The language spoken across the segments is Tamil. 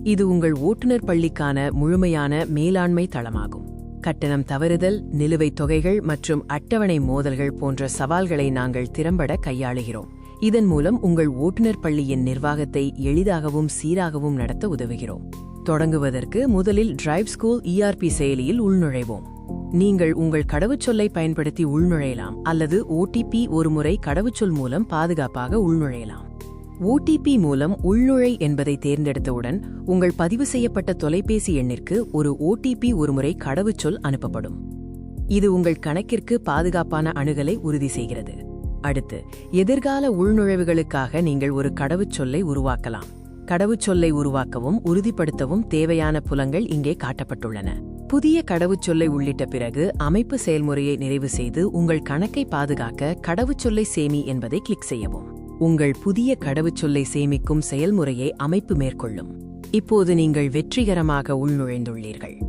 இது உங்கள் ஓட்டுநர் பள்ளிக்கான முழுமையான மேலாண்மை தளமாகும். கட்டணம் தவறுதல், நிலுவைத் தொகைகள் மற்றும் அட்டவணை மோதல்கள் போன்ற சவால்களை நாங்கள் திறம்பட கையாளுகிறோம். இதன் மூலம் உங்கள் ஓட்டுநர் பள்ளியின் நிர்வாகத்தை எளிதாகவும் சீராகவும் நடத்த உதவுகிறோம். தொடங்குவதற்கு முதலில் டிரைவ் ஸ்கூல் ERP செயலியில் உள்நுழைவோம். நீங்கள் உங்கள் கடவுச்சொல்லை பயன்படுத்தி உள்நுழையலாம் அல்லது OTP ஒருமுறை கடவுச்சொல் மூலம் பாதுகாப்பாக உள்நுழையலாம். OTP மூலம் உள்நுழை என்பதை தேர்ந்தெடுத்தவுடன் உங்கள் பதிவு செய்யப்பட்ட தொலைபேசி எண்ணிற்கு ஒரு OTP ஒருமுறை கடவுச்சொல் அனுப்பப்படும். இது உங்கள் கணக்கிற்கு பாதுகாப்பான அணுகலை உறுதி செய்கிறது. அடுத்து, எதிர்கால உள்நுழைவுகளுக்காக நீங்கள் ஒரு கடவுச்சொல்லை உருவாக்கலாம். கடவுச்சொல்லை உருவாக்கவும் உறுதிப்படுத்தவும் தேவையான புலங்கள் இங்கே காட்டப்பட்டுள்ளன. புதிய கடவுச்சொல்லை உள்ளிட்ட பிறகு அமைப்பு செயல்முறையை நிறைவு செய்து உங்கள் கணக்கை பாதுகாக்க கடவுச்சொல்லை சேமி என்பதை கிளிக் செய்யவும். உங்கள் புதிய கடவுச்சொல்லை சேமிக்கும் செயல்முறையை அமைப்பு மேற்கொள்ளும். இப்போது நீங்கள் வெற்றிகரமாக உள்நுழைந்துள்ளீர்கள்.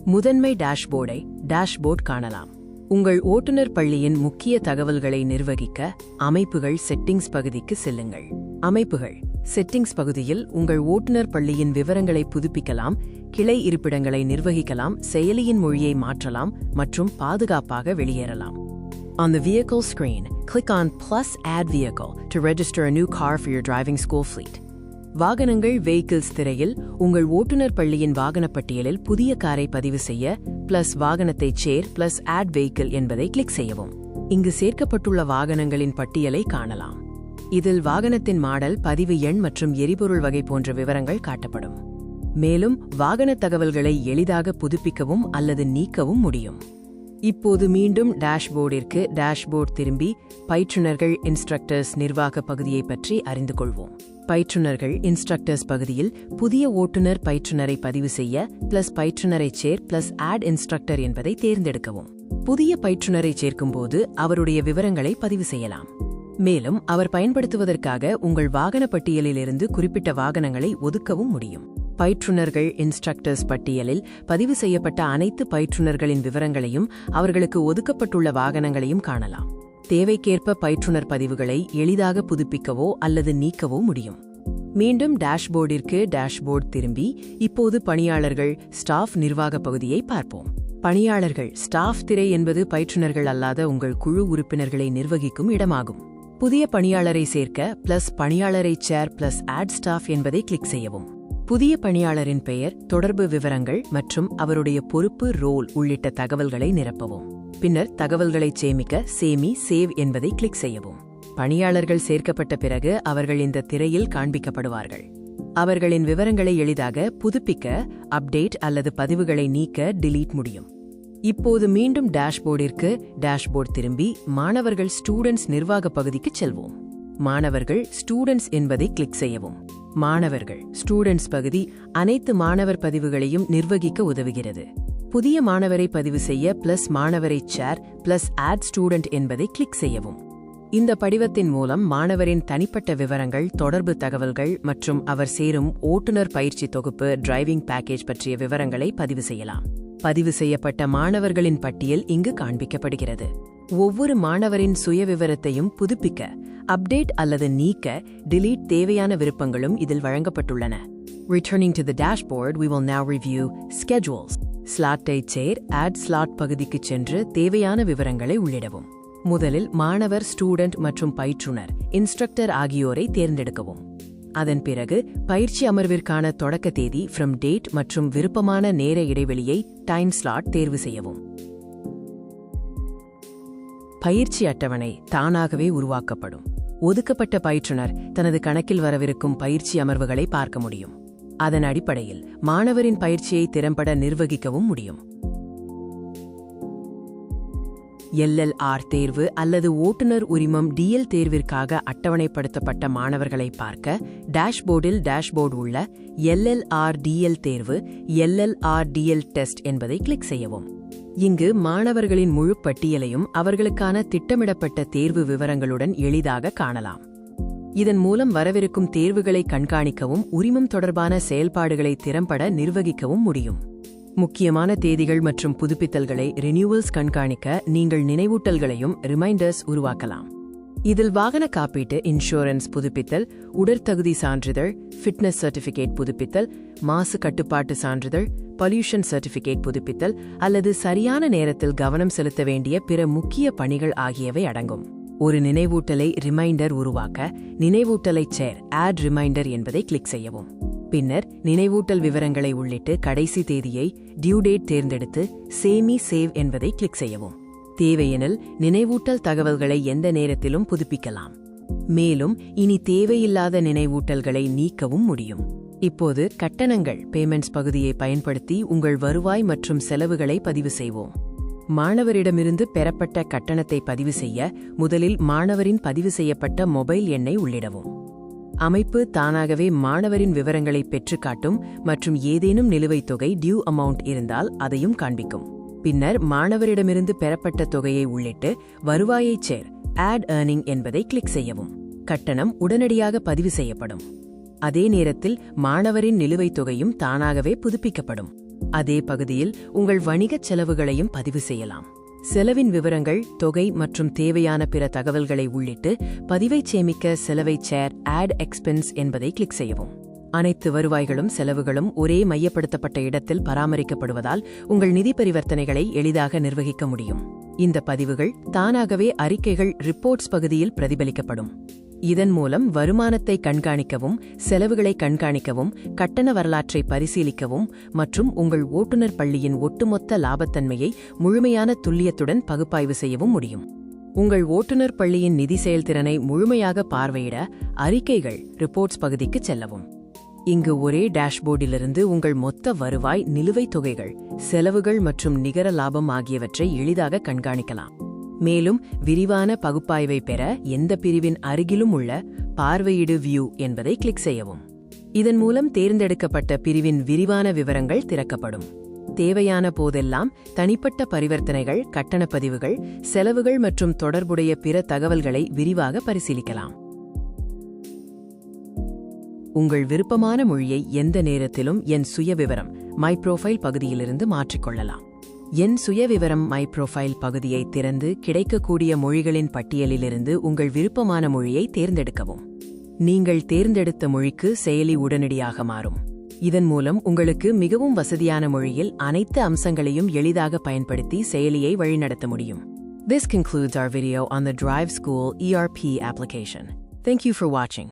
முதன்மை டேஷ்போர்ட் காணலாம். உங்கள் ஓட்டுநர் பள்ளியின் முக்கிய தகவல்களை நிர்வகிக்க அமைப்புகள் செட்டிங்ஸ் பகுதிக்கு செல்லுங்கள். அமைப்புகள் செட்டிங்ஸ் பகுதியில் உங்கள் ஓட்டுநர் பள்ளியின் விவரங்களை புதுப்பிக்கலாம், கிளை இருப்பிடங்களை நிர்வகிக்கலாம், செயலியின் மொழியை மாற்றலாம் மற்றும் பாதுகாப்பாக வெளியேறலாம். On the vehicle screen, click on plus add vehicle to register a new car for your driving school fleet. வாகனங்கள் vehicles திரையில் உங்கள் ஓட்டுநர் பள்ளியின் வாகனப் பட்டியலில் புதிய காரை பதிவு செய்ய பிளஸ் வாகனத்தை சேர் பிளஸ் add vehicle என்பதை கிளிக் செய்யவும். இங்கு சேர்க்கப்பட்டுள்ள வாகனங்களின் பட்டியலை காணலாம். இதில் வாகனத்தின் மாடல், பதிவு எண் மற்றும் எரிபொருள் வகை போன்ற விவரங்கள் காட்டப்படும். மேலும் வாகன தகவல்களை எளிதாக புதுப்பிக்கவும் அல்லது நீக்கவும் முடியும். இப்போது மீண்டும் டேஷ்போர்ட் திரும்பி பயிற்றுனர்கள் நிர்வாக பகுதியை பற்றி அறிந்து கொள்வோம். பயிற்றுனர்கள் பகுதியில் புதிய ஓட்டுநர் பயிற்றுனரை பதிவு செய்ய பிளஸ் பயிற்றுனரை சேர் பிளஸ் ஆட் இன்ஸ்ட்ரக்டர் என்பதை தேர்ந்தெடுக்கவும். புதிய பயிற்றுனரை சேர்க்கும்போது அவருடைய விவரங்களை பதிவு செய்யலாம். மேலும் அவர் பயன்படுத்துவதற்காக உங்கள் வாகன பட்டியலிலிருந்து குறிப்பிட்ட வாகனங்களை ஒதுக்கவும் முடியும். பயிற்றுனர்கள் பட்டியலில் பதிவு செய்யப்பட்ட அனைத்து பயிற்றுனர்களின் விவரங்களையும் அவர்களுக்கு ஒதுக்கப்பட்டுள்ள வாகனங்களையும் காணலாம். தேவைக்கேற்ப பயிற்றுனர் பதிவுகளை எளிதாக புதுப்பிக்கவோ அல்லது நீக்கவோ முடியும். மீண்டும் டேஷ்போர்ட் திரும்பி இப்போது பணியாளர்கள் ஸ்டாஃப் நிர்வாக பகுதியை பார்ப்போம். பணியாளர்கள் ஸ்டாஃப் திரை என்பது பயிற்றுனர்கள் அல்லாத உங்கள் குழு உறுப்பினர்களை நிர்வகிக்கும் இடமாகும். புதிய பணியாளரை சேர்க்க பிளஸ் பணியாளரை சேர் பிளஸ் ஆட் ஸ்டாஃப் என்பதை கிளிக் செய்யவும். புதிய பணியாளரின் பெயர், தொடர்பு விவரங்கள் மற்றும் அவருடைய பொறுப்பு, ரோல் உள்ளிட்ட தகவல்களை நிரப்பவும். பின்னர் தகவல்களை சேமிக்க சேவ் என்பதை கிளிக் செய்யவும். பணியாளர்கள் சேர்க்கப்பட்ட பிறகு அவர்கள் இந்த திரையில் காண்பிக்கப்படுவார்கள். அவர்களின் விவரங்களை எளிதாக புதுப்பிக்க, அப்டேட் அல்லது பதிவுகளை நீக்க டிலீட் முடியும். இப்போது மீண்டும் டேஷ்போர்ட் திரும்பி மாணவர்கள் நிர்வாக பகுதிக்கு செல்வோம். மாணவர்கள் என்பதை கிளிக் செய்யவும். மாணவர்கள் பகுதி அனைத்து மாணவர் பதிவுகளையும் நிர்வகிக்க உதவுகிறது. புதிய மாணவரை பதிவு செய்ய பிளஸ் மாணவரை சேர் பிளஸ் ஆட் ஸ்டூடெண்ட் என்பதை கிளிக் செய்யவும். இந்த படிவத்தின் மூலம் மாணவரின் தனிப்பட்ட விவரங்கள், தொடர்பு தகவல்கள் மற்றும் அவர் சேரும் ஓட்டுநர் பயிற்சி தொகுப்பு டிரைவிங் பேக்கேஜ் பற்றிய விவரங்களை பதிவு செய்யலாம். பதிவு செய்யப்பட்ட மாணவர்களின் பட்டியல் இங்கு காண்பிக்கப்படுகிறது. ஒவ்வொரு மாணவரின் சுயவிவரத்தையும் புதுப்பிக்க, அப்டேட் அல்லது நீக்க, டிலீட் தேவையான விருப்பங்களும் இதில் வழங்கப்பட்டுள்ளன. Returning to the dashboard, we will now review schedules. ஸ்லாட்டை சேர் ஆட் ஸ்லாட் பகுதிக்கு சென்று தேவையான விவரங்களை உள்ளிடவும். முதலில் மாணவர், ஸ்டூடெண்ட் மற்றும் பயிற்றுனர் இன்ஸ்ட்ரக்டர் ஆகியோரை தேர்ந்தெடுக்கவும். அதன் பிறகு பயிற்சி அமர்விற்கான தொடக்க தேதி ஃப்ரம் டேட் மற்றும் விருப்பமான நேர இடைவெளியை டைம் ஸ்லாட் தேர்வு செய்யவும். பயிற்சி அட்டவணை தானாகவே உருவாக்கப்படும். ஒதுக்கப்பட்ட பயிற்றுனர் தனது கணக்கில் வரவிருக்கும் பயிற்சி அமர்வுகளை பார்க்க முடியும். அதன் அடிப்படையில் மாணவரின் பயிற்சியை திறம்பட நிர்வகிக்கவும் முடியும். LLR தேர்வு அல்லது ஓட்டுநர் உரிமம் DL தேர்விற்காக அட்டவணைப்படுத்தப்பட்ட மாணவர்களை பார்க்க டேஷ்போர்ட் உள்ள LLR DL தேர்வு LLR DL டெஸ்ட் என்பதை கிளிக் செய்யவும். இங்கு மாணவர்களின் முழு பட்டியலையும் அவர்களுக்கான திட்டமிடப்பட்ட தேர்வு விவரங்களுடன் எளிதாக காணலாம். இதன் மூலம் வரவிருக்கும் தேர்வுகளை கண்காணிக்கவும் உரிமம் தொடர்பான செயல்பாடுகளை திறம்பட நிர்வகிக்கவும் முடியும். முக்கியமான தேதிகள் மற்றும் புதுப்பித்தல்களை ரினியூவல்ஸ் கண்காணிக்க நீங்கள் நினைவூட்டல்களையும் ரிமைண்டர்ஸ் உருவாக்கலாம். இதில் வாகன காப்பீட்டு இன்சூரன்ஸ் புதுப்பித்தல், உடற்தகுதி சான்றிதழ், ஃபிட்னஸ் சர்டிஃபிகேட் புதுப்பித்தல், மாசு கட்டுப்பாட்டு சான்றிதழ், பொல்யூஷன் சர்டிஃபிகேட் புதுப்பித்தல் அல்லது சரியான நேரத்தில் கவனம் செலுத்த வேண்டிய பிற முக்கிய பணிகள் ஆகியவை அடங்கும். ஒரு நினைவூட்டலை ரிமைண்டர் உருவாக்க நினைவூட்டலை சேர் ஆட் ரிமைண்டர் என்பதை கிளிக் செய்யவும். பின்னர் நினைவூட்டல் விவரங்களை உள்ளிட்டு கடைசி தேதியை டியூ டேட் தேர்ந்தெடுத்து சேமி சேவ் என்பதை கிளிக் செய்யவும். தேவையெனில் நினைவூட்டல் தகவல்களை எந்த நேரத்திலும் புதுப்பிக்கலாம். மேலும் இனி தேவையில்லாத நினைவூட்டல்களை நீக்கவும் முடியும். இப்போது கட்டணங்கள் பேமெண்ட்ஸ் பகுதியை பயன்படுத்தி உங்கள் வருவாய் மற்றும் செலவுகளை பதிவு செய்வோம். மாணவரிடமிருந்து பெறப்பட்ட கட்டணத்தை பதிவு செய்ய முதலில் மாணவரின் பதிவு செய்யப்பட்ட மொபைல் எண்ணை உள்ளிடவும். அமைப்பு தானாகவே மாணவரின் விவரங்களை பெற்றுக்காட்டும் மற்றும் ஏதேனும் நிலுவைத் தொகை டியூ அமௌண்ட் இருந்தால் அதையும் காண்பிக்கும். பின்னர் மாணவரிடமிருந்து பெறப்பட்ட தொகையை உள்ளிட்டு வருவாயைச் சேர் ஆட் ஏர்னிங் என்பதை கிளிக் செய்யவும். கட்டணம் உடனடியாக பதிவு செய்யப்படும். அதே நேரத்தில் மாணவரின் நிலுவைத் தொகையும் தானாகவே புதுப்பிக்கப்படும். அதே பகுதியில் உங்கள் வணிகச் செலவுகளையும் பதிவு செய்யலாம். செலவின் விவரங்கள், தொகை மற்றும் தேவையான பிற தகவல்களை உள்ளிட்டு பதிவைச் சேமிக்க செலவைச் சேர் ஆட் எக்ஸ்பென்ஸ் என்பதை கிளிக் செய்யவும். அனைத்து வருவாய்களும் செலவுகளும் ஒரே மையப்படுத்தப்பட்ட இடத்தில் பராமரிக்கப்படுவதால் உங்கள் நிதி பரிவர்த்தனைகளை எளிதாக நிர்வகிக்க முடியும். இந்த பதிவுகள் தானாகவே அறிக்கைகள் ரிப்போர்ட்ஸ் பகுதியில் பிரதிபலிக்கப்படும். இதன் மூலம் வருமானத்தை கண்காணிக்கவும், செலவுகளை கண்காணிக்கவும், கட்டண வரலாற்றை பரிசீலிக்கவும் மற்றும் உங்கள் ஓட்டுநர் பள்ளியின் ஒட்டுமொத்த லாபத்தன்மையை முழுமையான துல்லியத்துடன் பகுப்பாய்வு செய்யவும் முடியும். உங்கள் ஓட்டுநர் பள்ளியின் நிதி செயல்திறனை முழுமையாக பார்வையிட அறிக்கைகள் ரிப்போர்ட்ஸ் பகுதிக்கு செல்லவும். இங்கு ஒரே டேஷ்போர்டிலிருந்து உங்கள் மொத்த வருவாய், நிலுவைத் தொகைகள், செலவுகள் மற்றும் நிகர லாபம் ஆகியவற்றை எளிதாக கண்காணிக்கலாம். மேலும் விரிவான பகுப்பாய்வை பெற எந்த பிரிவின் அருகிலும் உள்ள பார்வையிடு வியூ என்பதை கிளிக் செய்யவும். இதன் மூலம் தேர்ந்தெடுக்கப்பட்ட பிரிவின் விரிவான விவரங்கள் திறக்கப்படும். தேவையான போதெல்லாம் தனிப்பட்ட பரிவர்த்தனைகள், கட்டண பதிவுகள், செலவுகள் மற்றும் தொடர்புடைய பிற தகவல்களை விரிவாக பரிசீலிக்கலாம். உங்கள் விருப்பமான மொழியை எந்த நேரத்திலும் என் சுயவிவரம் மை ப்ரோஃபைல் பகுதியிலிருந்து மாற்றிக்கொள்ளலாம். என் சுயவிவரம் மை ப்ரோஃபைல் பகுதியை திறந்து கிடைக்கக்கூடிய மொழிகளின் பட்டியலிலிருந்து உங்கள் விருப்பமான மொழியை தேர்ந்தெடுக்கவும். நீங்கள் தேர்ந்தெடுத்த மொழிக்கு செயலி உடனடியாக மாறும். இதன் மூலம் உங்களுக்கு மிகவும் வசதியான மொழியில் அனைத்து அம்சங்களையும் எளிதாக பயன்படுத்தி செயலியை வழிநடத்த முடியும். This concludes our video on the Drive School ERP application. Thank you for watching.